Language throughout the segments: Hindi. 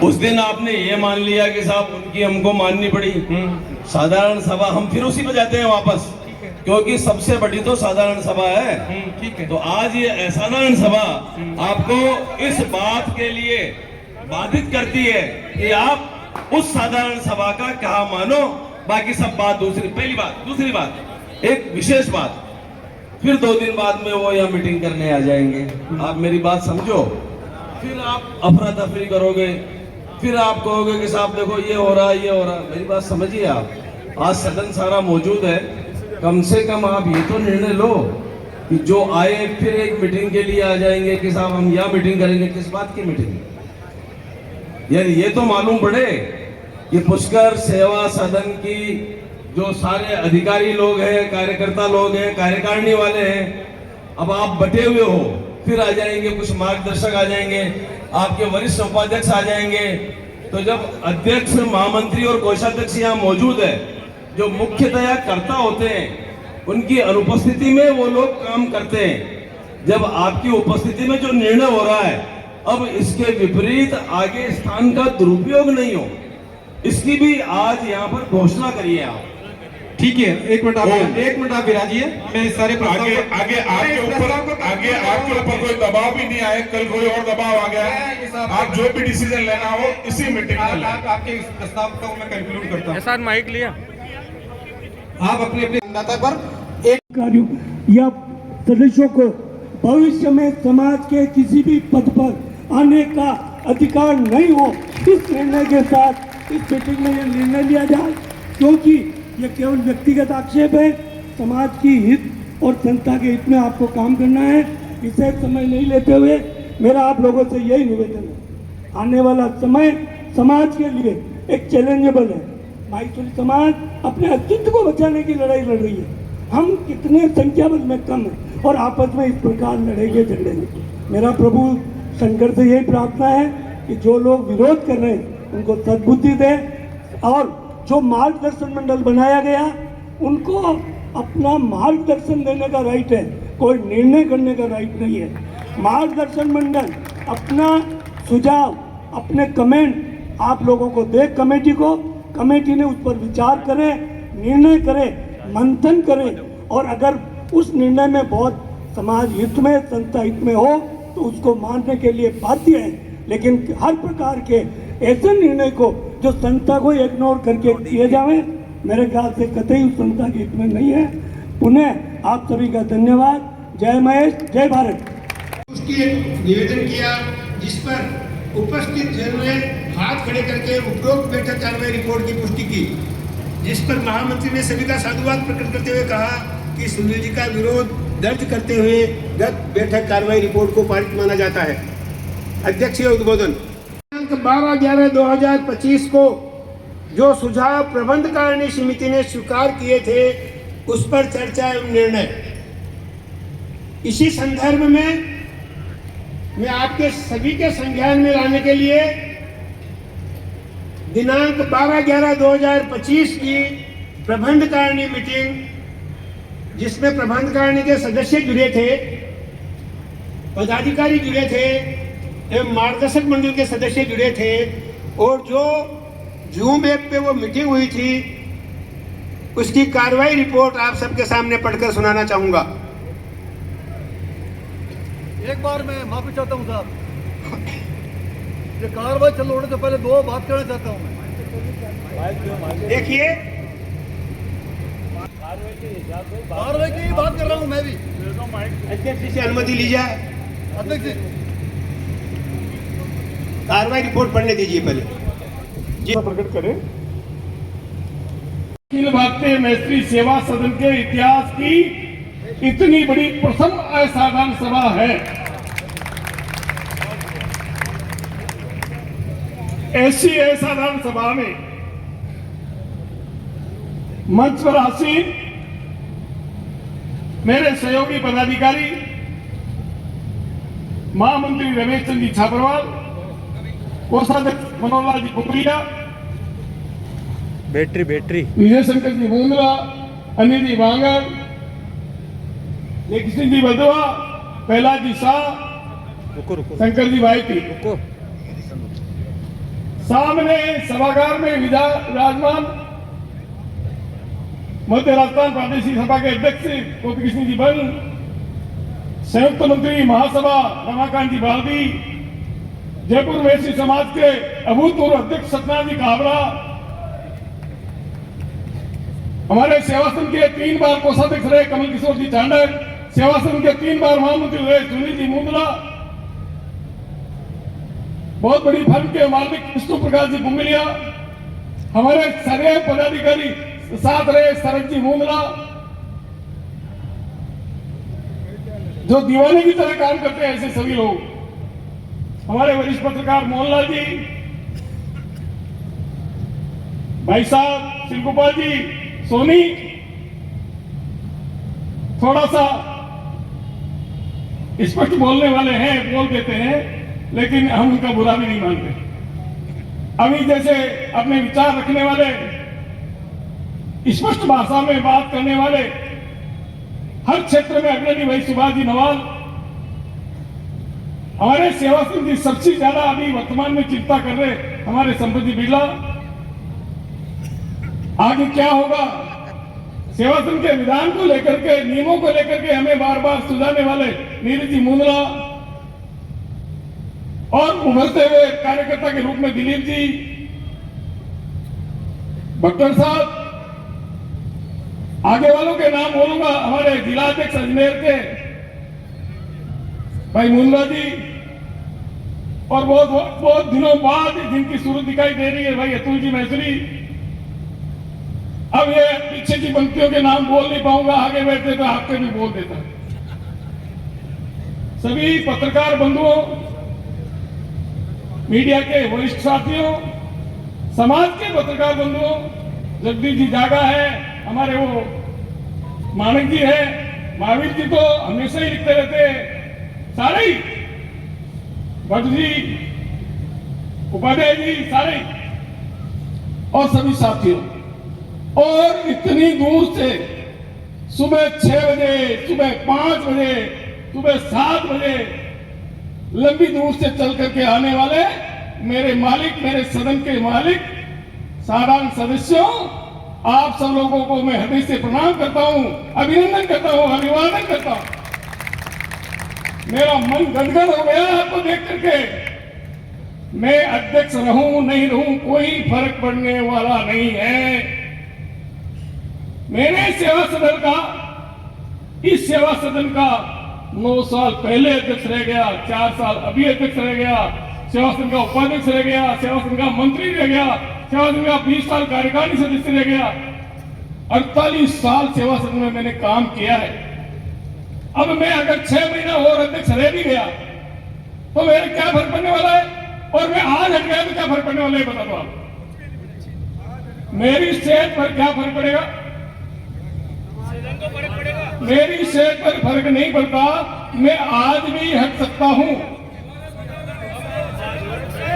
उस दिन आपने ये मान लिया कि साहब उनकी हमको माननी पड़ी। साधारण सभा हम फिर उसी पे जाते हैं वापस, क्योंकि सबसे बड़ी तो साधारण सभा है। ठीक है। तो आज ये साधारण सभा आपको इस बात के लिए बाधित करती है कि आप उस साधारण सभा का कहा मानो, बाकी सब बात दूसरी। पहली बात। दूसरी बात, एक विशेष बात, फिर 2 दिन बाद में वो यहाँ मीटिंग करने आ जाएंगे। आप मेरी बात समझो, फिर आप अफरा तफरी करोगे, फिर आप कहोगे कि साहब देखो ये हो रहा ये हो रहा। मेरी बात समझिए आप, आज सदन सारा मौजूद है, कम से कम आप ये तो निर्णय लो कि जो आए फिर एक मीटिंग के लिए आ जाएंगे कि साहब हम यहाँ मीटिंग करेंगे। किस बात की मीटिंग? यानी ये तो मालूम पड़े कि पुष्कर सेवा सदन की जो सारे अधिकारी लोग हैं, कार्यकर्ता लोग हैं, कार्यकारिणी वाले हैं, अब आप बटे हुए हो, फिर आ जाएंगे कुछ मार्गदर्शक, आ जाएंगे आपके वरिष्ठ उपाध्यक्ष, आ जाएंगे। तो जब अध्यक्ष, महामंत्री और कोषाध्यक्ष यहाँ मौजूद है, जो मुख्यतया कर्ता होते हैं, उनकी अनुपस्थिति में वो लोग काम करते हैं। जब आपकी उपस्थिति में जो निर्णय हो रहा है, अब इसके विपरीत आगे स्थान का दुरुपयोग नहीं हो, इसकी भी आज यहाँ पर घोषणा करिए आप। ठीक है, एक मिनट आप विराजिए। मैं इस सारे आगे आपके ऊपर कोई दबाव भी नहीं आए। कल कोई और दबाव आ गया है, आप जो भी डिसीजन लेना हो इसी मीटिंग में लें। आपके इस प्रस्ताव को मैं कंक्लूड करता हूं। ऐसा माइक लिया, आप अपने मतदाता पर एक कार्यों या सदस्यों को भविष्य में समाज के किसी भी पद पर आने का अधिकार नहीं हो, इस निर्णय के साथ इस मीटिंग में यह निर्णय लिया जाए, क्योंकि यह केवल व्यक्तिगत आक्षेप है। समाज की हित और जनता के हित में आपको काम करना है। इसे समय नहीं लेते हुए मेरा आप लोगों से यही निवेदन है, आने वाला समय समाज के लिए एक चैलेंजेबल है। माहेश्वरी समाज अपने अस्तित्व को बचाने की लड़ाई लड़ रही है। हम कितने संख्याबल में कम हैं और आपस में इस प्रकार लड़ेंगे झगड़ेंगे। मेरा प्रभु शंकर से यही प्रार्थना है कि जो लोग विरोध कर रहे हैं उनको सद्बुद्धि दें, और जो मार्गदर्शन मंडल बनाया गया उनको अपना मार्गदर्शन देने का राइट है, कोई निर्णय करने का राइट नहीं है। मार्गदर्शन मंडल अपना सुझाव, अपने कमेंट आप लोगों को दे, कमेटी ने उस पर विचार करे, निर्णय करे, मंथन करे, और अगर उस निर्णय में बहुत समाज हित में, संस्था हित में हो तो उसको मानने के लिए बाध्य है। लेकिन हर प्रकार के ऐसे निर्णय को जो संस्था को इग्नोर करके किए जावे, मेरे ख्याल से कतई उस संस्था के हित में नहीं है। पुनः आप सभी का धन्यवाद। जय महेश, जय भारत। उसकी निवेदन किया, जिस पर उपस्थित जनों ने हाथ खड़े करके उपरोक्त बैठक कार्रवाई रिपोर्ट की पुष्टि की, जिस पर महामंत्री ने सभी का साधुवाद प्रकट करते हुए कहा कि सुनील जी का विरोध दर्ज करते हुए गत बैठक कार्रवाई रिपोर्ट को पारित माना जाता है। अध्यक्षीय उद्बोधन। 12/11/2025 को जो सुझाव प्रबंध कारिणी समिति ने स्वीकार किए थे, उस पर चर्चा एवं निर्णय। इसी संदर्भ में मैं आपके सभी के संज्ञान में लाने के लिए दिनांक 12/11/2025 की प्रबंध कारिणी मीटिंग, जिसमें प्रबंध कारिणी के सदस्य जुड़े थे, पदाधिकारी जुड़े थे एवं मार्गदर्शक मंडल के सदस्य जुड़े थे, और जो जूम ऐप पे वो मीटिंग हुई थी, उसकी कार्रवाई रिपोर्ट आप सबके सामने पढ़कर सुनाना चाहूंगा। एक बार मैं माफी चाहता हूं साहब, ये कार्रवाई चल होने से पहले 2 बात करना चाहता हूं मैं। देखिए, कार्रवाई की बात कर रहा हूं मैं भी। अध्यक्ष से अनुमति लीजिए। अध्यक्ष जी, कार्रवाई रिपोर्ट पढ़ने दीजिए पहले जी। प्रकट करें। अखिल भारतीय मैत्री सेवा सदन के इतिहास की इतनी बड़ी प्रथम असाधारण सभा है। ऐसी असाधारण सभा में मंच पर आसीन मेरे सहयोगी पदाधिकारी महामंत्री रमेश चंद जी छाबरवाल, कोषाध्यक्ष मनोहर लाल जी कुकरिया, बैटरी विजय शंकर जी मुंद्रा, अनिल जी वांगड़, लेकिन जी बदवा, कैलाश जी शाह, शंकर जी भाईटी, सामने सभागार में विराजमान मध्य राजस्थान प्रादेशिक सभा के अध्यक्ष गोपी कृष्ण जी बन, संयुक्त मंत्री महासभा रमाकांत जी बाल्दी, जयपुर वैश्य समाज के अभूतपूर्व अध्यक्ष सत्यनारायण जी काबरा, हमारे सेवा संघ के 3 बार कोषाध्यक्ष रहे कमल किशोर जी चांडक, सेवा संघ के 3 बार महामंत्री रहे सुनील जी मुंदला, बहुत बड़ी फर्म के मालिक विष्णु प्रकाश जी बुंगलिया, हमारे सारे पदाधिकारी साथ रहे शरद जी मुंदला, जो दीवाने की तरह काम करते हैं ऐसे सभी लोग, हमारे वरिष्ठ पत्रकार मोहनलाल जी, भाई साहब शिवगोपाल जी सोनी, थोड़ा सा स्पष्ट बोलने वाले हैं, बोल देते हैं, लेकिन हम उनका बुरा भी नहीं मानते। अभी जैसे अपने विचार रखने वाले, स्पष्ट भाषा में बात करने वाले, हर क्षेत्र में अग्रणी भाई सुभाष जी नवाल, हमारे सेवा संघ की सबसे ज्यादा अभी वर्तमान में चिंता कर रहे हमारे संपत जी बिरला, आगे क्या होगा, सेवा संघ के विधान को लेकर के, नियमों को लेकर के हमें बार बार सुझाने वाले नीरज जी मुंदला, और उभरते हुए कार्यकर्ता के रूप में दिलीप जी भट्टर साहब, आगे वालों के नाम बोलूंगा, हमारे जिलाध्यक्ष अजमेर के भाई मुंदला जी, और बहुत दिनों बाद जिनकी सूरत दिखाई दे रही है भाई अतुल जी मैसुरी। अब ये पीछे की पंक्तियों के नाम बोल नहीं पाऊंगा, आगे बैठते तो आपके भी बोल देता। सभी पत्रकार बंधुओं, मीडिया के वरिष्ठ साथियों, समाज के पत्रकार बंधुओं, जगदीश जी जागा है, हमारे वो मानक जी है, महावीर जी तो हमेशा ही लिखते रहते हैं, सारे ही, भट्ट जी, उपाध्याय जी, सारे, और सभी साथियों, और इतनी दूर से सुबह 6 बजे, सुबह 5 बजे, सुबह 7 बजे लंबी दूर से चल करके आने वाले मेरे मालिक, मेरे सदन के मालिक, साधारण सदस्यों, आप सब लोगों को मैं हृदय से प्रणाम करता हूं, अभिनंदन करता हूं, अभिवादन करता हूं। मेरा मन गदगद हो गया आपको देख करके। मैं अध्यक्ष रहूं नहीं रहूं कोई फर्क पड़ने वाला नहीं है। मैंने सेवा सदन का, इस सेवा सदन का 9 साल पहले अध्यक्ष रह गया, 4 साल अभी अध्यक्ष रह गया, सेवा संघ का उपाध्यक्ष रह गया, सेवा संघ का मंत्री रह गया, सेवा संघ का 20 साल कार्यकारिणी सदस्य रह गया, 48 साल सेवा संघ में मैंने काम किया है। अब मैं अगर 6 महीना और अध्यक्ष रह भी गया तो मेरे क्या फर्क पड़ने वाला है, और मैं आज हट गया तो क्या फर्क पड़ने वाला है बता दो आप। मेरी सेहत पर क्या फर्क पड़ेगा? मेरी सेहत पर फर्क नहीं पड़ता, मैं आज भी हट सकता हूं।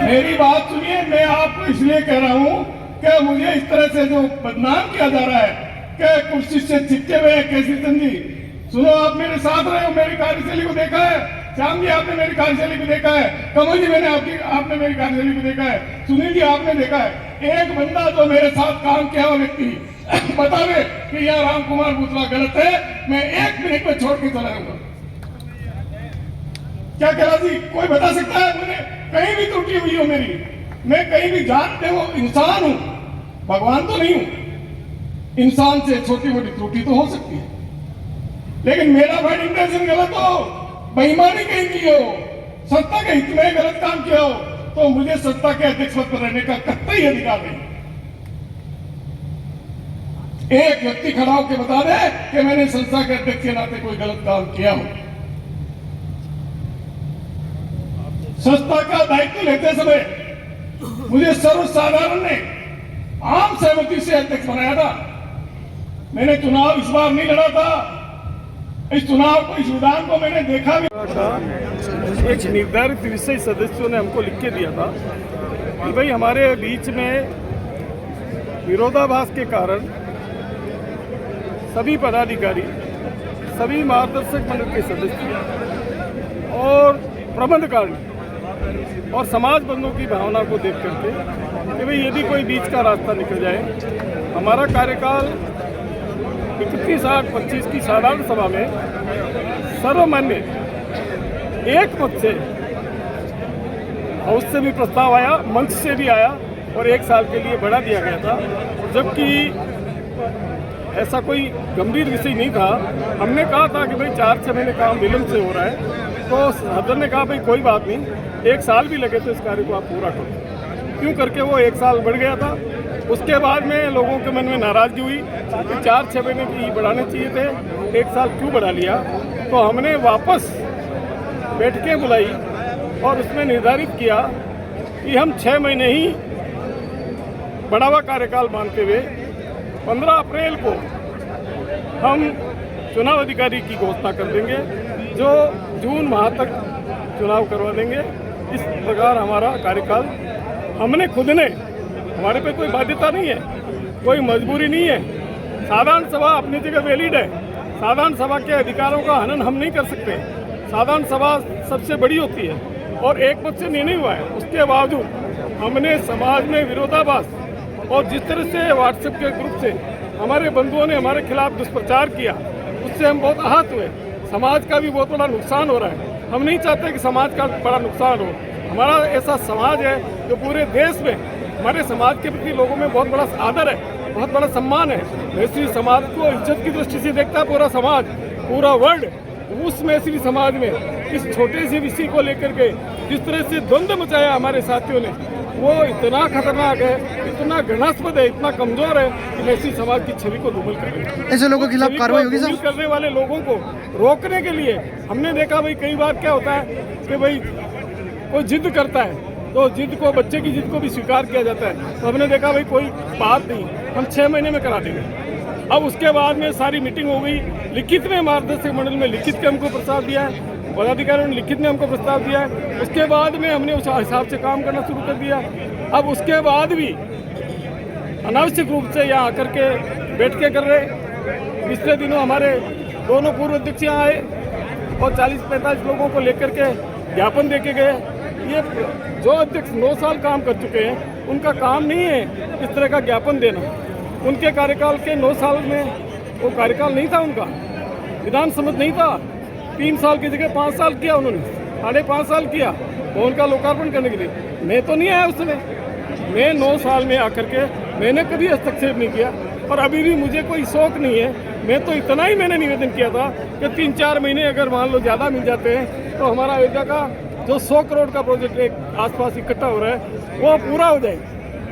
मेरी बात सुनिए, मैं आपको इसलिए कह रहा हूं कि मुझे इस तरह से जो बदनाम किया जा रहा है कि कुर्सी से चिपके हुए हैं केसी चंद जी। सुनो, आप मेरे साथ रहे हो, मेरी कार्यशैली को देखा है, श्याम जी आपने मेरी कार्यशैली को देखा है, कमल जी आपने मेरी कार्यशैली को देखा है, सुनील जी आपने देखा है। एक बंदा जो मेरे साथ काम किया हुआ व्यक्ति बतावे कि यह राम कुमार बूथरा गलत है, मैं 1 मिनट में छोड़ के चला जाऊंगा। क्या कह रहा जी, कोई बता सकता है मुझे कहीं भी त्रुटि हुई हो मेरी? मैं कहीं भी जानते हो इंसान हूं, भगवान तो नहीं हूं। इंसान से छोटी मोटी त्रुटि तो हो सकती है, लेकिन मेरा भाई इंटेंशन गलत हो, बेईमानी कहीं की हो, सत्ता के हित में गलत काम किया हो, तो मुझे सत्ता के अध्यक्ष पद पर रहने का कतई अधिकार नहीं। एक व्यक्ति खड़ा होकर बता दे कि मैंने संस्था के अध्यक्ष के नाते कोई गलत काम किया हो। संस्था का दायित्व लेते समय मुझे सर्वसाधारण ने आम सहमति से अध्यक्ष बनाया था। मैंने चुनाव इस बार नहीं लड़ा था, इस चुनाव को, इस विधान को मैंने देखा भी। एक निर्धारित विषय सदस्यों ने हमको लिख के दिया था कि भाई हमारे बीच में विरोधाभास के कारण सभी पदाधिकारी, सभी मार्गदर्शक मंडल के सदस्य और प्रबंधकारिणी और समाज बंधुओं की भावना को देख करके कि भाई यदि कोई बीच का रास्ता निकल जाए। हमारा कार्यकाल 31/8/25 की साधारण सभा में सर्वमान्य एक मत से, हाउस से भी प्रस्ताव आया, मंच से भी आया और 1 साल के लिए बढ़ा दिया गया था, जबकि ऐसा कोई गंभीर विषय नहीं था। हमने कहा था कि भाई 4-6 महीने काम विलम्ब से हो रहा है, तो सदन ने कहा भाई कोई बात नहीं, 1 साल भी लगे तो इस कार्य को आप पूरा करो। क्यों करके वो 1 साल बढ़ गया था। उसके बाद में लोगों के मन में नाराज़गी हुई कि 4-6 महीने की बढ़ाने चाहिए थे, 1 साल क्यों बढ़ा लिया। तो हमने वापस बैठकें बुलाई और उसमें निर्धारित किया कि हम 6 महीने ही बढ़ावा कार्यकाल मानते हुए 15 अप्रैल को हम चुनाव अधिकारी की घोषणा कर देंगे, जो जून माह तक चुनाव करवा देंगे। इस प्रकार हमारा कार्यकाल हमने खुद ने, हमारे पे कोई बाध्यता नहीं है, कोई मजबूरी नहीं है। साधारण सभा अपनी जगह वैलिड है। साधारण सभा के अधिकारों का हनन हम नहीं कर सकते। साधारण सभा सबसे बड़ी होती है और एक मत से निर्णय हुआ है। उसके बावजूद हमने समाज में विरोधाभास और जिस तरह से व्हाट्सएप के ग्रुप से हमारे बंधुओं ने हमारे खिलाफ दुष्प्रचार किया, उससे हम बहुत आहत हुए। समाज का भी बहुत बड़ा नुकसान हो रहा है। हम नहीं चाहते कि समाज का बड़ा नुकसान हो। हमारा ऐसा समाज है जो पूरे देश में हमारे समाज के प्रति लोगों में बहुत बड़ा आदर है, बहुत बड़ा सम्मान है। मैथिली समाज को इज्जत की दृष्टि से देखता है पूरा समाज, पूरा वर्ल्ड। उस मैथिली समाज में इस छोटे से विषय को लेकर के जिस तरह से द्वंद्व मचाया हमारे साथियों ने, वो इतना खतरनाक है, इतना घृणास्पद है, इतना कमजोर है कि मैथिली समाज की छवि को धूमिल कर रही है। ऐसे लोगों के खिलाफ कार्रवाई होगी सर? करने वाले लोगों को रोकने के लिए हमने देखा भाई कई बार क्या होता है कि भाई कोई जिद करता है तो जिद को, बच्चे की जिद को भी स्वीकार किया जाता है। तो हमने देखा भाई कोई बात नहीं, हम 6 महीने में करा देंगे। अब उसके बाद में सारी मीटिंग हो गई, लिखित में मार्गदर्शक मंडल में लिखित के हमको प्रस्ताव दिया है, पदाधिकारियों ने लिखित में हमको प्रस्ताव दिया है। उसके बाद में हमने उस हिसाब से काम करना शुरू कर दिया। अब उसके बाद भी अनावश्यक रूप से यहाँ आकर के बैठकें कर रहे। पिछले दिनों हमारे दोनों पूर्व अध्यक्ष यहाँ आए और 40-45 लोगों को लेकर के ज्ञापन दे के गए। ये जो अध्यक्ष 9 साल काम कर चुके हैं, उनका काम नहीं है इस तरह का ज्ञापन देना। उनके कार्यकाल के 9 साल में वो कार्यकाल नहीं था, उनका विधान सम्मत नहीं था। 3 साल की जगह 5 साल किया उन्होंने, 5.5 साल किया भवन का लोकार्पण करने के लिए। मैं तो नहीं आया उस समय, मैं 9 साल में आकर के मैंने कभी हस्तक्षेप नहीं किया और अभी भी मुझे कोई शौक नहीं है। मैं तो इतना ही मैंने निवेदन किया था कि 3-4 महीने अगर मान लो ज़्यादा मिल जाते हैं तो हमारा अयोध्या का जो 100 करोड़ का प्रोजेक्ट एक आसपास इकट्ठा हो रहा है वो पूरा हो जाए।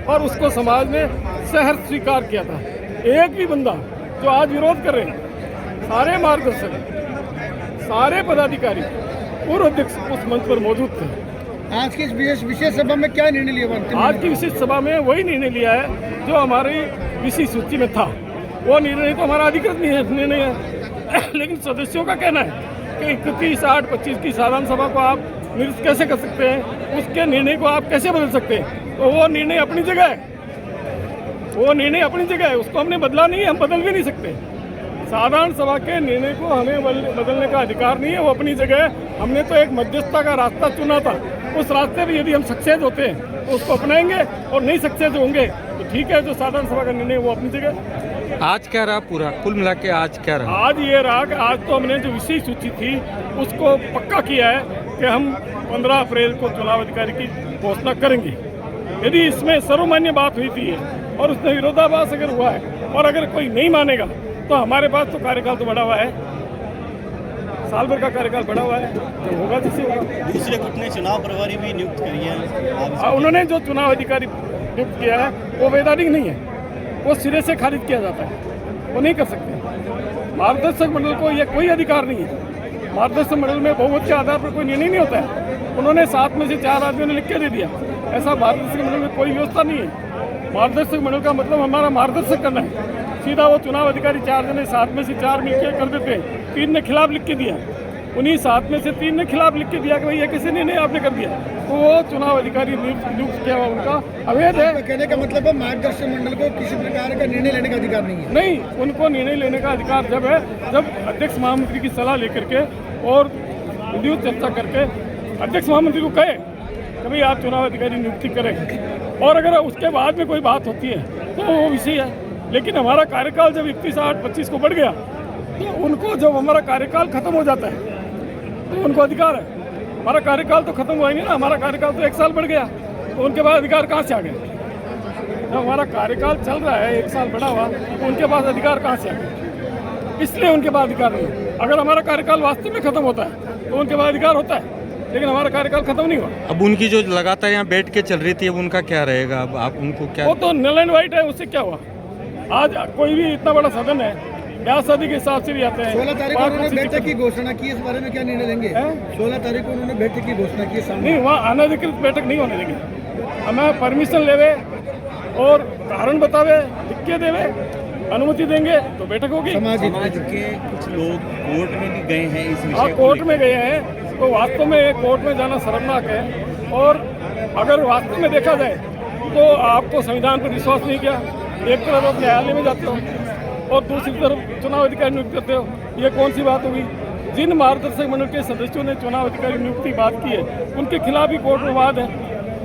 और उसको समाज ने सहर्ष स्वीकार किया था। एक भी बंदा जो आज विरोध कर रहे हैं, सारे मार्गदर्शक, सारे पदाधिकारी, पूर्व अध्यक्ष उस मंच पर मौजूद थे। आज की इस विशेष सभा में क्या निर्णय लिया? आज की विशेष सभा में वही निर्णय लिया है जो हमारी विशेष सूची में था। वो निर्णय तो हमारा अधिकृत निर्णय है, लेकिन सदस्यों का कहना है कि 31/8/25 की साधारण सभा को आप निरस्त कैसे कर सकते हैं, उसके निर्णय को आप कैसे बदल सकते हैं। तो वो निर्णय अपनी जगह है, वो निर्णय अपनी जगह है, उसको हमने बदला नहीं है, हम बदल भी नहीं सकते। साधारण सभा के निर्णय को हमें बदलने का अधिकार नहीं है, वो अपनी जगह है। हमने तो एक मध्यस्थता का रास्ता चुना था, उस रास्ते में यदि हम सक्सेस होते हैं तो उसको अपनाएंगे और नहीं सक्सेस होंगे तो ठीक है, जो साधारण सभा का निर्णय वो अपनी जगह। आज क्या रहा पूरा कुल मिला के? आज क्या रहा? आज ये रहा कि आज तो हमने जो विशेष सूची थी उसको पक्का किया है कि हम 15 अप्रैल को चुनाव अधिकारी की घोषणा करेंगे। यदि इसमें सर्वमान्य बात हुई थी और उसमें विरोधाभास अगर हुआ है और अगर कोई नहीं मानेगा तो हमारे पास तो कार्यकाल तो बढ़ा हुआ है, साल भर का कार्यकाल बढ़ा हुआ है, जो होगा जिससे होगा। दूसरे गुट ने चुनाव प्रभारी भी नियुक्त किया है। उन्होंने जो चुनाव अधिकारी नियुक्त किया है वो वैधानिक नहीं है, वो सिरे से खारिज किया जाता है, वो नहीं कर सकते। मार्गदर्शक मंडल को यह कोई अधिकार नहीं है। मार्गदर्शक मंडल में बहुमत के आधार पर कोई निर्णय नहीं होता है। उन्होंने 7 में से 4 आदमियों ने लिख के दे दिया। ऐसा मार्गदर्शक मंडल में कोई व्यवस्था नहीं है। मार्गदर्शक मंडल का मतलब हमारा मार्गदर्शक करना है। सीधा वो चुनाव अधिकारी 4 जने 7 में से 4 मिलकर कर देते हैं। 3 ने खिलाफ लिख के दिया, उन्हीं 7 में से 3 ने खिलाफ लिख के दिया कि भाई ये किसी निर्णय आपने कर दिया, तो वो चुनाव अधिकारी नियुक्त किया हुआ उनका अवैध है। कहने का मतलब है मार्गदर्शक मंडल को किसी प्रकार का निर्णय लेने का अधिकार नहीं है? नहीं, उनको निर्णय लेने का अधिकार जब है जब अध्यक्ष महामंत्री की सलाह लेकर के और विद्युत चर्चा करके अध्यक्ष महामंत्री को कहे तभी आप चुनाव अधिकारी नियुक्ति करें। और अगर उसके बाद में कोई बात होती है तो वो विषय है, लेकिन हमारा कार्यकाल जब 31/8/25 को बढ़ गया तो उनको जब हमारा कार्यकाल खत्म हो जाता है तो उनको अधिकार है। हमारा कार्यकाल तो खत्म हुआ ही नहीं ना, हमारा कार्यकाल तो 1 साल बढ़ गया, तो उनके पास अधिकार कहाँ से आ गए? जब हमारा कार्यकाल चल रहा है 1 साल बढ़ा हुआ, तो उनके पास अधिकार कहाँ से आ गए? इसलिए उनके पास अधिकार नहीं है। अगर हमारा कार्यकाल वास्तव में खत्म होता है तो उनके पास अधिकार होता है, लेकिन हमारा कार्यकाल खत्म नहीं हुआ। अब उनकी जो लगातार यहाँ बैठ के चल रही थी, अब उनका क्या रहेगा? अब आप उनको क्या? वो तो नल एंड वाइट है, उससे क्या हुआ? आज कोई भी इतना बड़ा सदन है, ब्याह शादी के हिसाब से भी आते हैं। 16 तारीख को उन्होंने बैठक की घोषणा की, इस बारे में क्या निर्णय लेंगे? 16 तारीख को उन्होंने बैठक की घोषणा की, नहीं, वहाँ अनधिकृत बैठक नहीं होने देंगे। हमें परमिशन लेवे और कारण बतावे, लिख के देवे, अनुमति देंगे तो बैठक होगी। समाज के कुछ लोग कोर्ट में भी गए हैं इस विषय को कोर्ट में गए हैं, तो वास्तव में कोर्ट में जाना शर्मनाक है। और अगर वास्तव में देखा जाए तो आपको संविधान पर विश्वास नहीं किया, एक तरफ आप न्यायालय में जाते हो और दूसरी तरफ चुनाव अधिकारी नियुक्त करते हो, ये कौन सी बात होगी? जिन मार्गदर्शक मंडल के सदस्यों ने चुनाव अधिकारी नियुक्ति की बात की है, उनके खिलाफ भी कोर्ट में वाद है।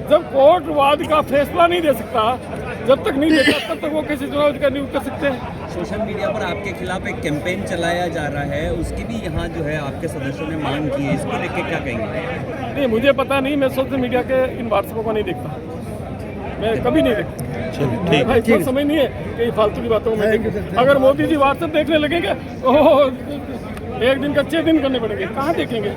जब कोर्ट वाद का फैसला नहीं दे सकता, जब तक नहीं देता तब तक वो कैसे चुनाव अधिकारी नियुक्त कर सकते हैं? सोशल मीडिया पर आपके खिलाफ एक कैंपेन चलाया जा रहा है, उसकी भी यहाँ जो है आपके सदस्यों ने मांग की है, इसको लेकर क्या कहेंगे? नहीं, मुझे पता नहीं, मैं सोशल मीडिया के इन व्हाट्सएपों को नहीं देखता, मैं कभी नहीं देखता। भाई इतना समय नहीं है कि फालतू की बातों में देखें। अगर मोदी जी व्हाट्सएप देखने लगेंगे तो एक दिन का 6 दिन करने पड़ेंगे, कहाँ देखेंगे?